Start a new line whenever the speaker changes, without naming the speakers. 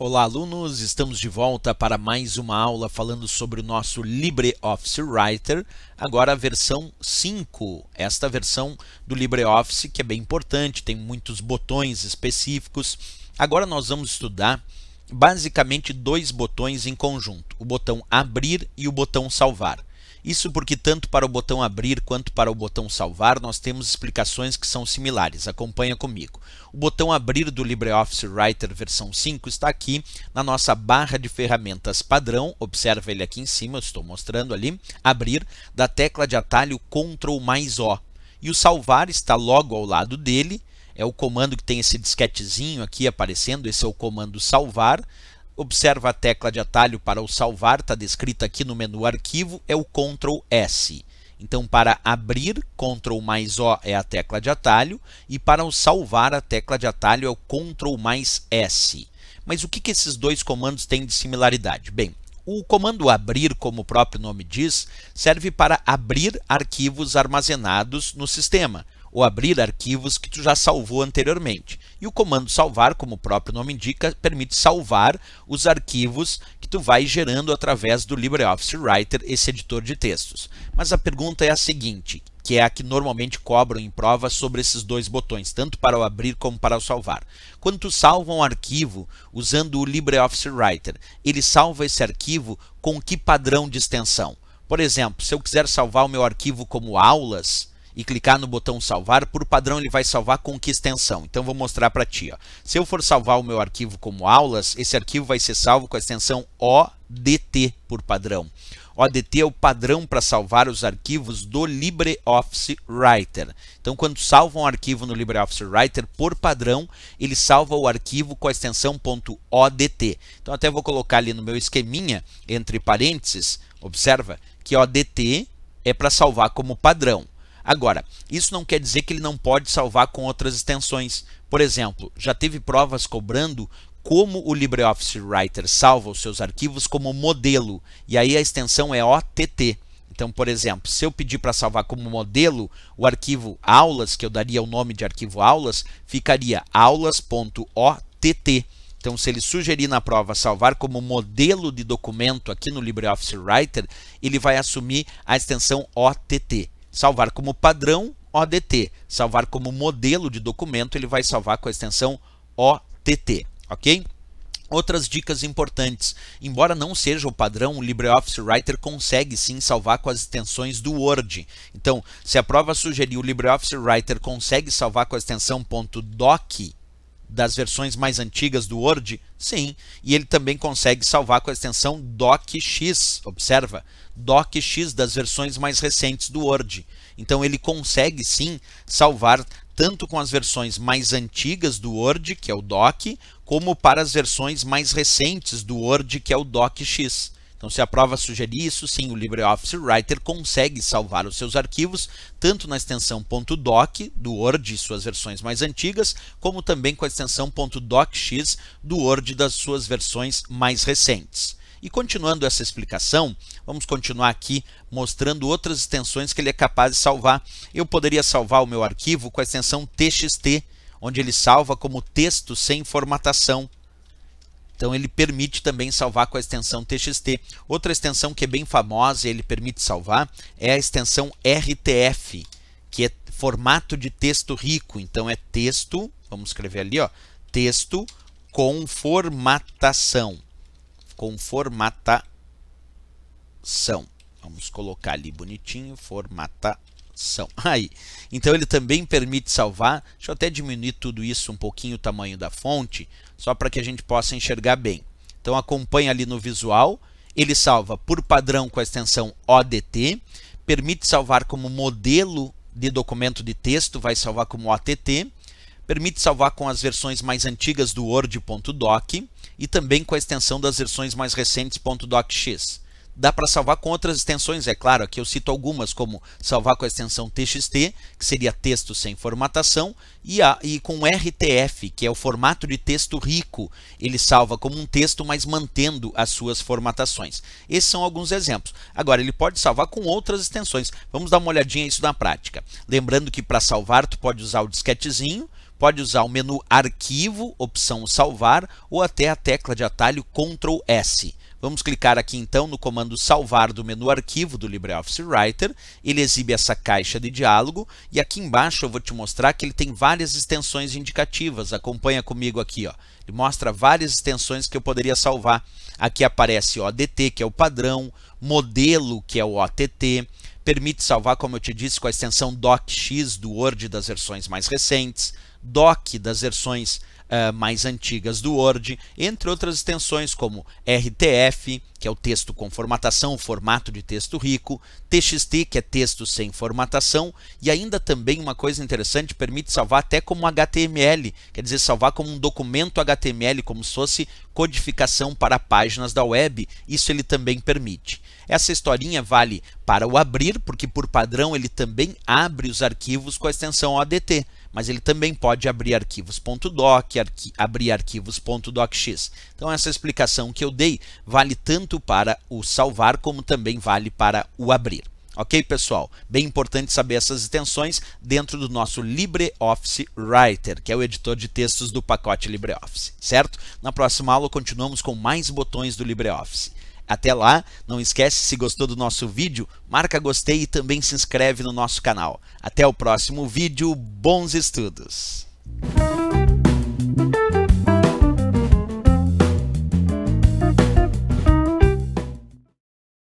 Olá, alunos! Estamos de volta para mais uma aula falando sobre o nosso LibreOffice Writer, agora a versão 5. Esta versão do LibreOffice que é bem importante, tem muitos botões específicos. Agora nós vamos estudar basicamente dois botões em conjunto, o botão Abrir e o botão Salvar. Isso porque tanto para o botão Abrir quanto para o botão Salvar nós temos explicações que são similares. Acompanha comigo. O botão Abrir do LibreOffice Writer versão 5 está aqui na nossa barra de ferramentas padrão. Observa ele aqui em cima, eu estou mostrando ali. Abrir da tecla de atalho Ctrl+O. E o Salvar está logo ao lado dele. É o comando que tem esse disquetezinho aqui aparecendo. Esse é o comando Salvar. Observa a tecla de atalho para o salvar, está descrita aqui no menu Arquivo, é o Ctrl S. Então, para abrir, Ctrl+O é a tecla de atalho, e para o salvar, a tecla de atalho é o Ctrl+S. Mas o que esses dois comandos têm de similaridade? Bem, o comando abrir, como o próprio nome diz, serve para abrir arquivos armazenados no sistema, ou abrir arquivos que tu já salvou anteriormente. E o comando salvar, como o próprio nome indica, permite salvar os arquivos que tu vai gerando através do LibreOffice Writer, esse editor de textos. Mas a pergunta é a seguinte, que é a que normalmente cobram em prova sobre esses dois botões, tanto para o abrir como para o salvar. Quando tu salva um arquivo usando o LibreOffice Writer, ele salva esse arquivo com que padrão de extensão? Por exemplo, se eu quiser salvar o meu arquivo como aulas, e clicar no botão salvar, por padrão ele vai salvar com que extensão? Então vou mostrar para ti. Se eu for salvar o meu arquivo como aulas, esse arquivo vai ser salvo com a extensão ODT por padrão. ODT é o padrão para salvar os arquivos do LibreOffice Writer. Então, quando salva um arquivo no LibreOffice Writer, por padrão, ele salva o arquivo com a extensão .odt. Então, até vou colocar ali no meu esqueminha, entre parênteses, observa que ODT é para salvar como padrão. Agora, isso não quer dizer que ele não pode salvar com outras extensões. Por exemplo, já teve provas cobrando como o LibreOffice Writer salva os seus arquivos como modelo, e aí a extensão é OTT. Então, por exemplo, se eu pedir para salvar como modelo o arquivo aulas, que eu daria o nome de arquivo aulas, ficaria aulas.ott. Então, se ele sugerir na prova salvar como modelo de documento aqui no LibreOffice Writer, ele vai assumir a extensão OTT. Salvar como padrão, ODT. Salvar como modelo de documento, ele vai salvar com a extensão OTT, ok? Outras dicas importantes. Embora não seja o padrão, o LibreOffice Writer consegue sim salvar com as extensões do Word. Então, se a prova sugerir o LibreOffice Writer consegue salvar com a extensão .doc das versões mais antigas do Word, sim, e ele também consegue salvar com a extensão docx, observa, docx das versões mais recentes do Word. Então ele consegue sim salvar tanto com as versões mais antigas do Word, que é o doc, como para as versões mais recentes do Word, que é o docx. Então, se a prova sugerir isso, sim, o LibreOffice Writer consegue salvar os seus arquivos, tanto na extensão .doc do Word e suas versões mais antigas, como também com a extensão .docx do Word das suas versões mais recentes. E continuando essa explicação, vamos continuar aqui mostrando outras extensões que ele é capaz de salvar. Eu poderia salvar o meu arquivo com a extensão txt, onde ele salva como texto sem formatação. Então, ele permite também salvar com a extensão TXT. Outra extensão que é bem famosa e ele permite salvar é a extensão RTF, que é formato de texto rico. Então, é texto, vamos escrever ali, ó, texto com formatação. Com formatação. Vamos colocar ali bonitinho, formatação. Aí. Então, ele também permite salvar. Deixa eu até diminuir tudo isso um pouquinho, o tamanho da fonte, só para que a gente possa enxergar bem. Então, acompanha ali no visual. Ele salva por padrão com a extensão ODT. Permite salvar como modelo de documento de texto, vai salvar como OTT. Permite salvar com as versões mais antigas do Word.doc e também com a extensão das versões mais recentes .docx. Dá para salvar com outras extensões, é claro, aqui eu cito algumas, como salvar com a extensão TXT, que seria texto sem formatação, e com RTF, que é o formato de texto rico. Ele salva como um texto, mas mantendo as suas formatações. Esses são alguns exemplos. Agora, ele pode salvar com outras extensões. Vamos dar uma olhadinha nisso na prática. Lembrando que para salvar, tu pode usar o disquetezinho, pode usar o menu Arquivo, opção Salvar, ou até a tecla de atalho Ctrl S. Vamos clicar aqui então no comando Salvar do menu Arquivo do LibreOffice Writer. Ele exibe essa caixa de diálogo e aqui embaixo eu vou te mostrar que ele tem várias extensões indicativas. Acompanha comigo aqui, ó. Ele mostra várias extensões que eu poderia salvar. Aqui aparece o ODT, que é o padrão, modelo, que é o OTT, permite salvar, como eu te disse, com a extensão DocX do Word das versões mais recentes, Doc das versões mais antigas do Word, entre outras extensões como RTF, que é o texto com formatação, formato de texto rico, TXT, que é texto sem formatação, e ainda também uma coisa interessante, permite salvar até como HTML, quer dizer, salvar como um documento HTML, como se fosse codificação para páginas da web, isso ele também permite. Essa historinha vale para o abrir, porque por padrão ele também abre os arquivos com a extensão ODT, mas ele também pode abrir arquivos.doc, abrir arquivos.docx. Então essa explicação que eu dei vale tanto para o salvar como também vale para o abrir. Ok, pessoal? Bem importante saber essas extensões dentro do nosso LibreOffice Writer, que é o editor de textos do pacote LibreOffice, certo? Na próxima aula continuamos com mais botões do LibreOffice. Até lá, não esquece, se gostou do nosso vídeo, marca gostei e também se inscreve no nosso canal. Até o próximo vídeo, bons estudos!